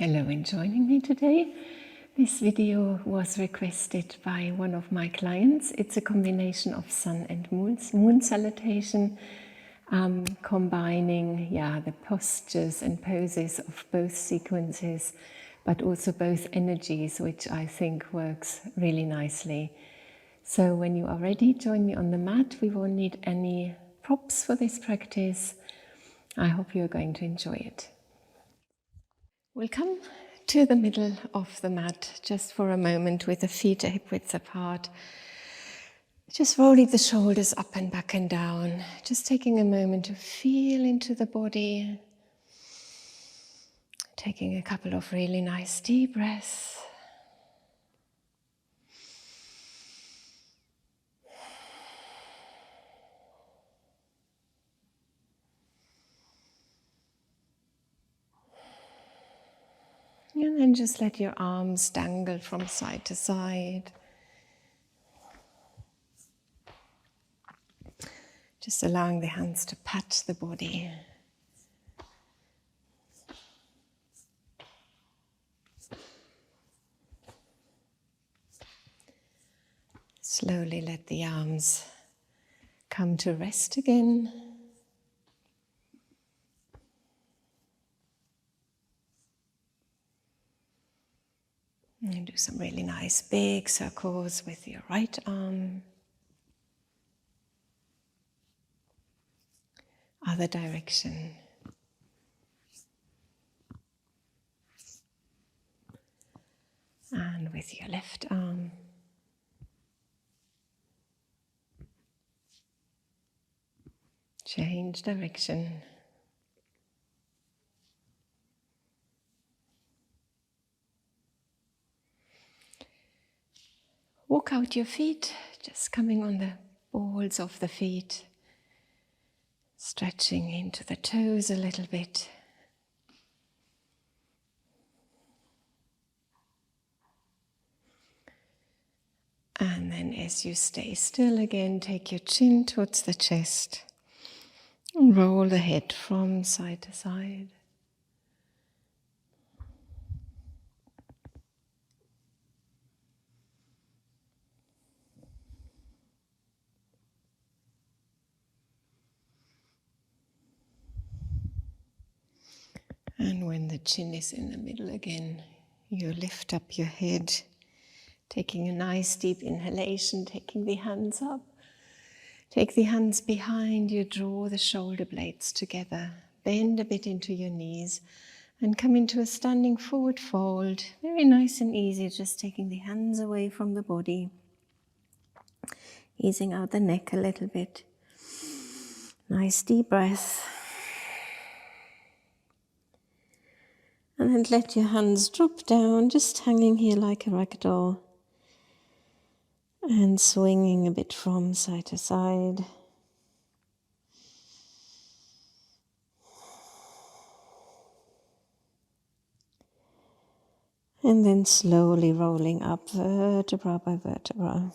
Hello and joining me today. This video was requested by one of my clients. It's a combination of sun and moon salutation, combining the postures and poses of both sequences, but also both energies, which I think works really nicely. So when you are ready, join me on the mat. We won't need any props for this practice. I hope you're going to enjoy it. We'll come to the middle of the mat just for a moment with the feet hip width apart. Just rolling the shoulders up and back and down. Just taking a moment to feel into the body. Taking a couple of really nice deep breaths. And then just let your arms dangle from side to side. Just allowing the hands to pat the body. Slowly let the arms come to rest again. And do some really nice big circles with your right arm. Other direction. And with your left arm. Change direction. Walk out your feet, just coming on the balls of the feet. Stretching into the toes a little bit. And then as you stay still again, take your chin towards the chest. And roll the head from side to side. And when the chin is in the middle again, you lift up your head, taking a nice deep inhalation, taking the hands up. Take the hands behind you, draw the shoulder blades together, bend a bit into your knees, and come into a standing forward fold. Very nice and easy, just taking the hands away from the body, easing out the neck a little bit. Nice deep breath. And then let your hands drop down, just hanging here like a rag doll. And swinging a bit from side to side. And then slowly rolling up vertebra by vertebra.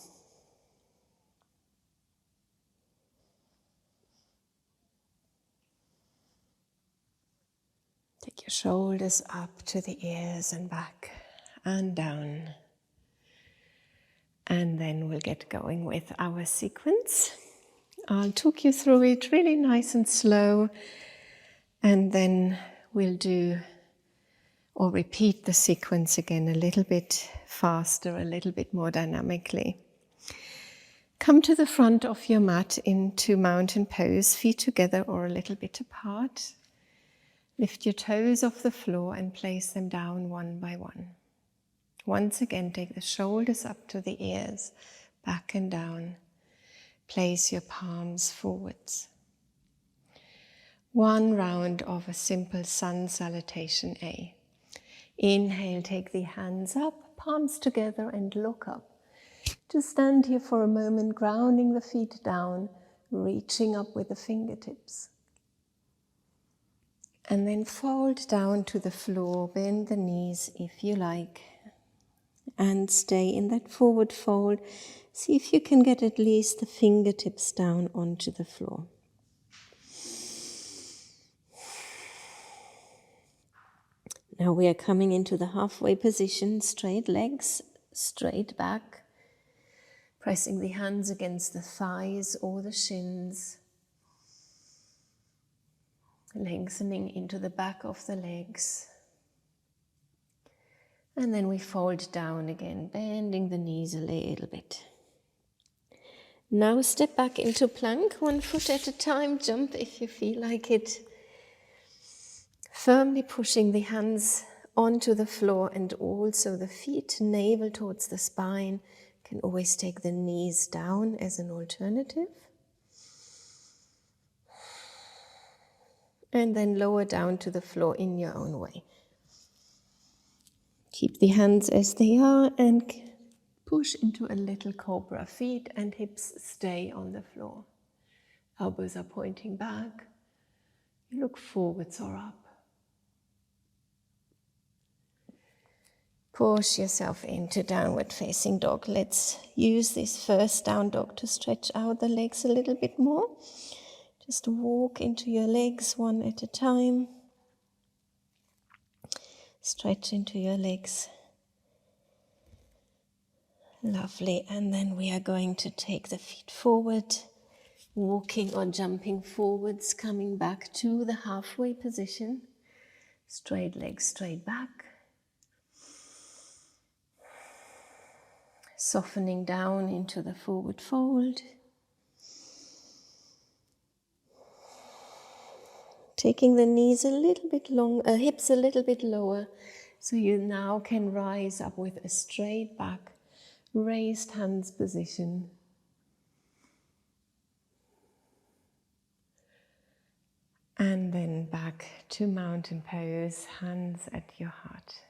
Take your shoulders up to the ears and back and down. And then we'll get going with our sequence. I'll talk you through it really nice and slow. And then we'll do or repeat the sequence again a little bit faster, a little bit more dynamically. Come to the front of your mat into mountain pose, feet together or a little bit apart. Lift your toes off the floor and place them down one by one. Once again, take the shoulders up to the ears, back and down. Place your palms forwards. One round of a simple sun salutation A. Inhale, take the hands up, palms together and look up. Just stand here for a moment, grounding the feet down, reaching up with the fingertips. And then fold down to the floor, bend the knees if you like. And stay in that forward fold. See if you can get at least the fingertips down onto the floor. Now we are coming into the halfway position, straight legs, straight back, pressing the hands against the thighs or the shins, lengthening into the back of the legs. And then we fold down again, bending the knees a little bit. Now step back into plank, 1 foot at a time, jump if you feel like it. Firmly pushing the hands onto the floor and also the feet, navel towards the spine. Can always take the knees down as an alternative. And then lower down to the floor in your own way. Keep the hands as they are and push into a little cobra. Feet and hips stay on the floor. Elbows are pointing back. You look forwards or up. Push yourself into downward facing dog. Let's use this first down dog to stretch out the legs a little bit more. Just walk into your legs one at a time. Stretch into your legs. Lovely. And then we are going to take the feet forward, walking or jumping forwards, coming back to the halfway position. Straight legs straight back. Softening down into the forward fold. Taking the knees a little bit long, hips a little bit lower, so you now can rise up with a straight back, raised hands position. And then back to mountain pose, hands at your heart.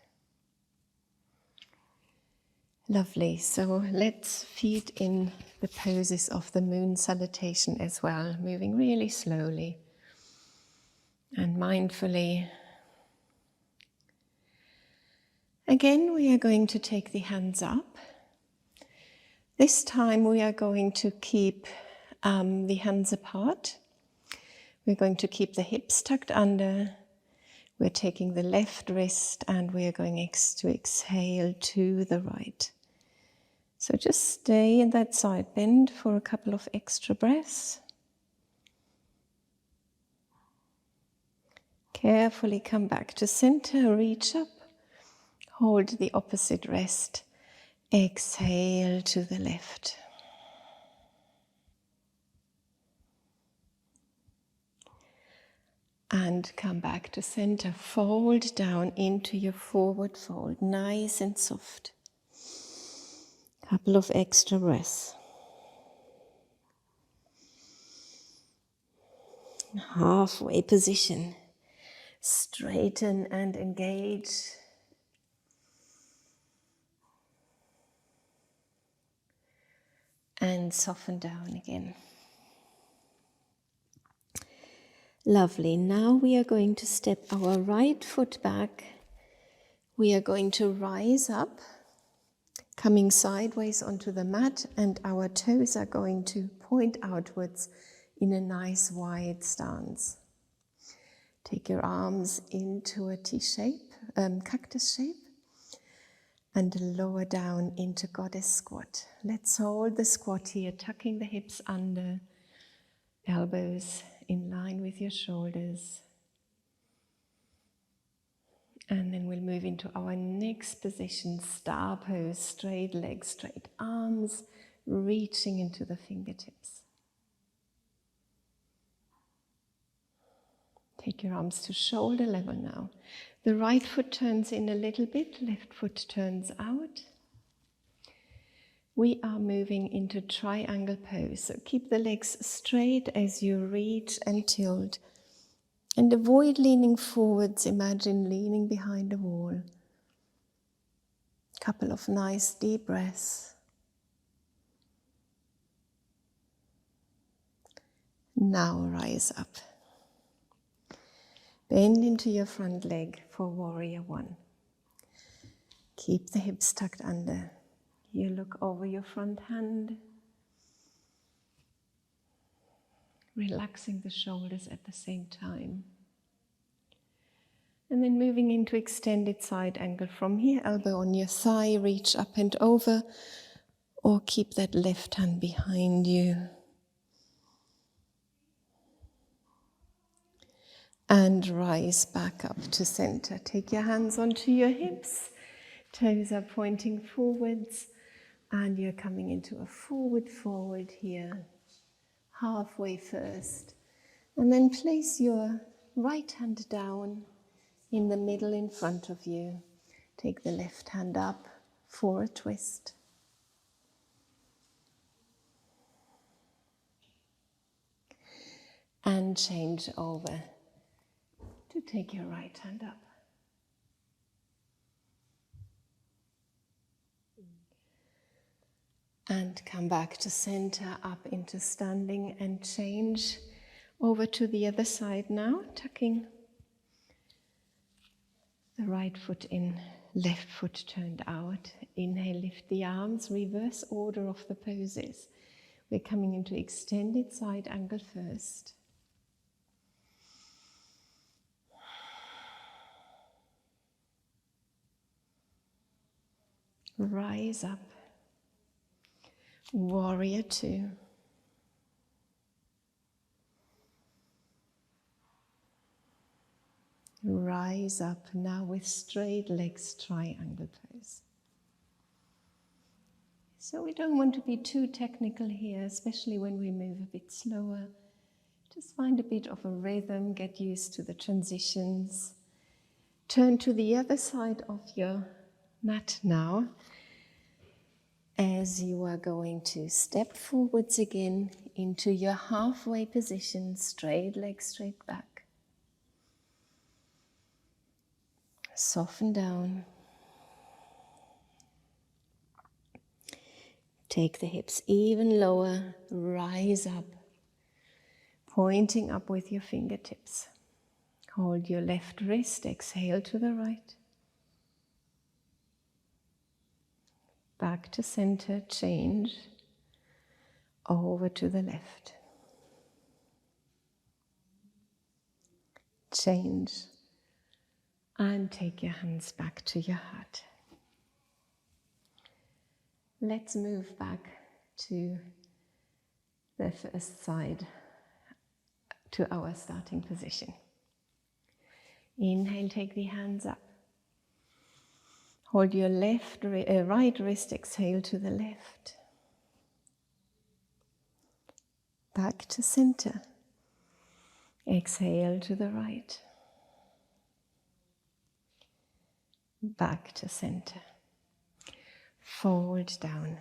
Lovely, so let's feed in the poses of the moon salutation as well, moving really slowly and mindfully. Again, we are going to take the hands up. This time we are going to keep the hands apart. We're going to keep the hips tucked under. We're taking the left wrist and we are going to exhale to the right. So just stay in that side bend for a couple of extra breaths. Carefully come back to center, reach up, hold the opposite wrist, exhale to the left. And come back to center, fold down into your forward fold, nice and soft. Couple of extra breaths. Halfway position. Straighten and engage. And soften down again. Lovely. Now we are going to step our right foot back. We are going to rise up, coming sideways onto the mat, and our toes are going to point outwards in a nice wide stance. Take your arms into a T-shape, cactus shape, and lower down into goddess squat. Let's hold the squat here, tucking the hips under, elbows in line with your shoulders. And then we'll move into our next position, star pose, straight legs, straight arms, reaching into the fingertips. Take your arms to shoulder level now. The right foot turns in a little bit, left foot turns out. We are moving into triangle pose, so keep the legs straight as you reach and tilt. And avoid leaning forwards, imagine leaning behind a wall. Couple of nice deep breaths. Now rise up. Bend into your front leg for warrior one. Keep the hips tucked under. You look over your front hand. Relaxing the shoulders at the same time. And then moving into extended side angle from here, elbow on your thigh, reach up and over, or keep that left hand behind you. And rise back up to center. Take your hands onto your hips, toes are pointing forwards, and you're coming into a forward fold here, halfway first. And then place your right hand down in the middle in front of you. Take the left hand up for a twist. And change over to take your right hand up. And come back to center, up into standing, and change over to the other side now, tucking the right foot in, left foot turned out. Inhale, lift the arms, reverse order of the poses. We're coming into extended side angle first. Rise up. Warrior two. Rise up now with straight legs, triangle pose. So we don't want to be too technical here, especially when we move a bit slower. Just find a bit of a rhythm, get used to the transitions. Turn to the other side of your mat now, as you are going to step forwards again into your halfway position, straight leg, straight back. Soften down. Take the hips even lower, rise up, pointing up with your fingertips. Hold your left wrist, exhale to the right. Back to center, change, over to the left. Change, and take your hands back to your heart. Let's move back to the first side, to our starting position. Inhale, take the hands up. Hold your right wrist, exhale to the left. Back to center. Exhale to the right. Back to center. Fold down.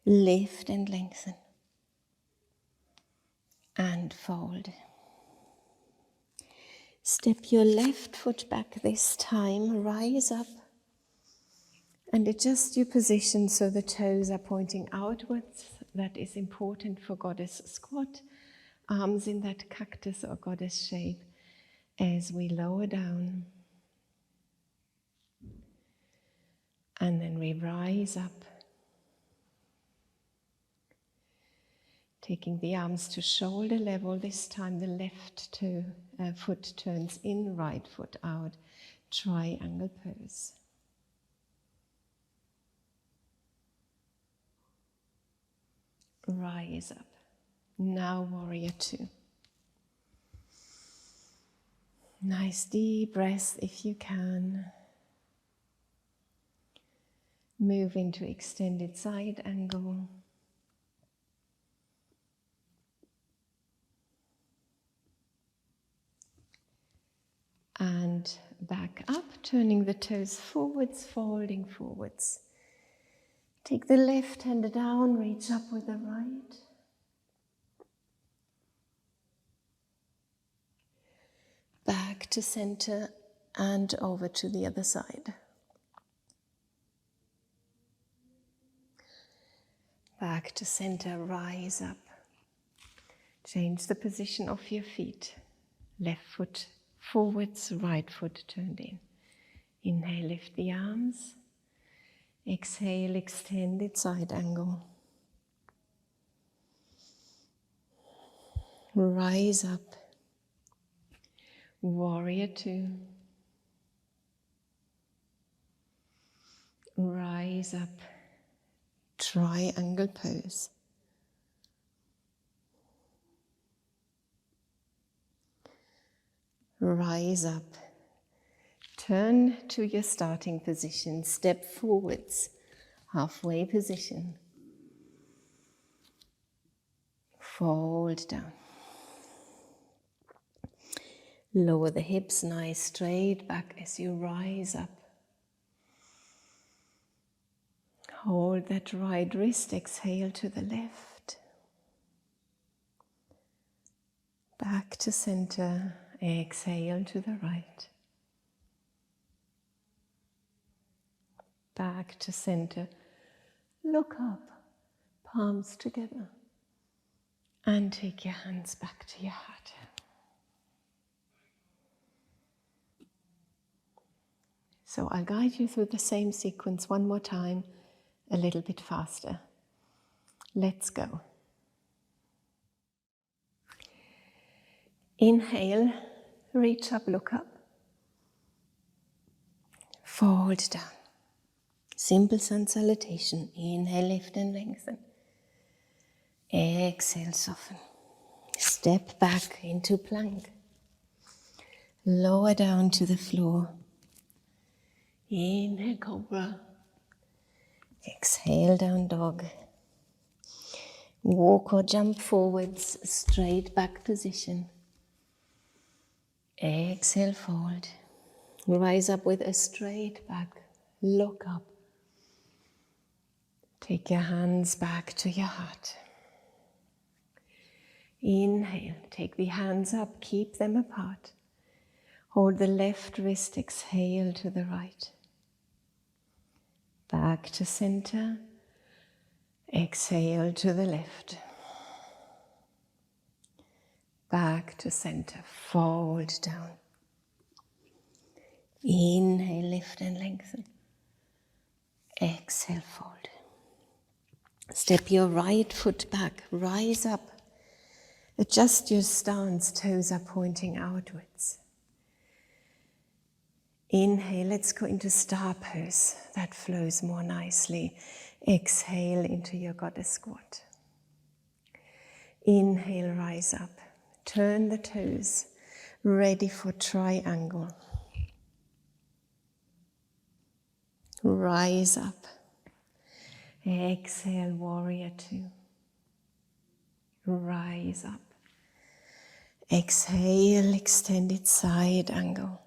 Lift and lengthen. And fold. Step your left foot back this time, rise up and adjust your position so the toes are pointing outwards. That is important for goddess squat. Arms in that cactus or goddess shape as we lower down. And then we rise up. Taking the arms to shoulder level, this time the left foot turns in, right foot out. Triangle pose. Rise up. Now warrior two. Nice deep breath if you can. Move into extended side angle. And back up, turning the toes forwards, folding forwards. Take the left hand down, reach up with the right. Back to center and over to the other side. Back to center, rise up. Change the position of your feet. Left foot forwards, right foot turned in. Inhale, lift the arms. Exhale, extended side angle. Rise up. Warrior two. Rise up, triangle pose. Rise up, turn to your starting position, step forwards, halfway position. Fold down. Lower the hips, nice straight back as you rise up. Hold that right wrist, exhale to the left. Back to center, exhale to the right. Back to center, look up, palms together. And take your hands back to your heart. So I'll guide you through the same sequence one more time, a little bit faster. Let's go. Inhale, reach up, look up. Fold down. Simple sun salutation. Inhale, lift and lengthen. Exhale, soften. Step back into plank. Lower down to the floor. Inhale, cobra. Exhale, down dog. Walk or jump forwards, straight back position. Exhale, fold. Rise up with a straight back. Look up. Take your hands back to your heart. Inhale, take the hands up, keep them apart. Hold the left wrist, exhale to the right. Back to center, exhale to the left. Back to center, fold down. Inhale, lift and lengthen. Exhale, fold. Step your right foot back, rise up. Adjust your stance, toes are pointing outwards. Inhale, let's go into star pose. That flows more nicely. Exhale into your goddess squat. Inhale, rise up. Turn the toes, ready for triangle. Rise up. Exhale, warrior two. Rise up. Exhale, extended side angle.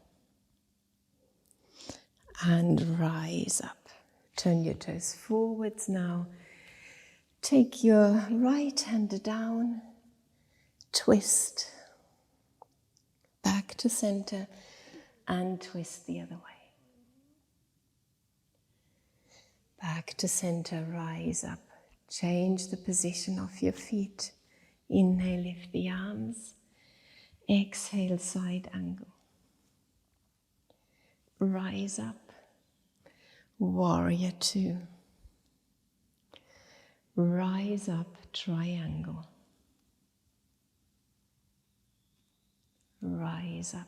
And rise up. Turn your toes forwards now. Take your right hand down. Twist. Back to center. And twist the other way. Back to center, rise up. Change the position of your feet. Inhale, lift the arms. Exhale, side angle. Rise up. Warrior two. Rise up, triangle. Rise up.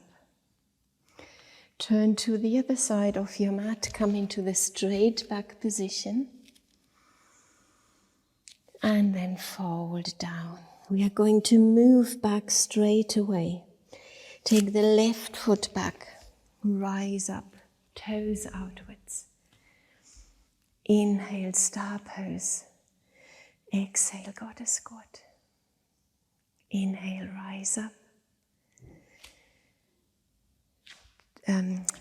Turn to the other side of your mat. Come into the straight back position. And then fold down. We are going to move back straight away. Take the left foot back. Rise up, toes outwards. Inhale, star pose. Exhale, goddess squat. Inhale, rise up.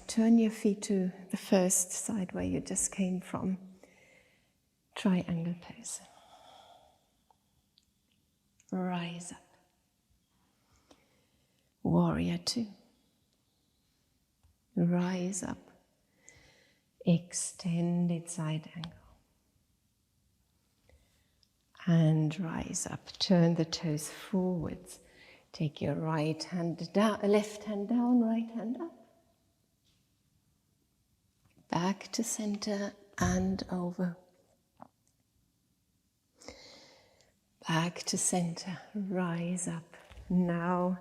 Turn your feet to the first side where you just came from. Triangle pose. Rise up. Warrior two. Rise up. Extended side angle. And rise up. Turn the toes forwards. Take your right hand down, left hand down, right hand up. Back to center and over. Back to center, rise up. Now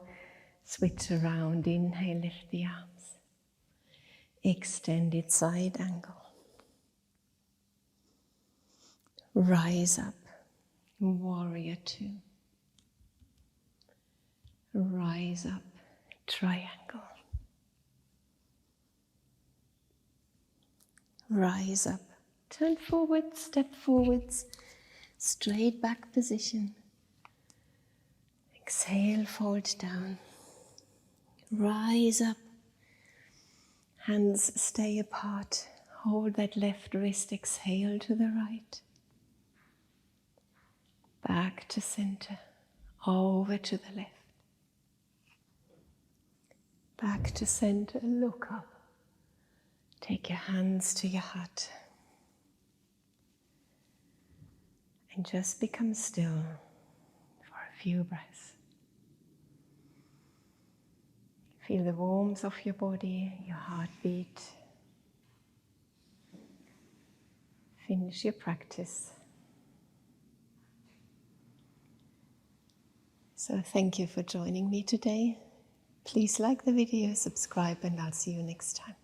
Switch around, inhale, lift the arms. Extended side angle. Rise up, warrior two. Rise up, triangle. Rise up, turn forward, step forwards, straight back position. Exhale, fold down. Rise up, hands stay apart. Hold that left wrist, exhale to the right. Back to center, over to the left. Back to center, look up. Take your hands to your heart. And just become still for a few breaths. Feel the warmth of your body, your heartbeat. Finish your practice. So thank you for joining me today. Please like the video, subscribe, and I'll see you next time.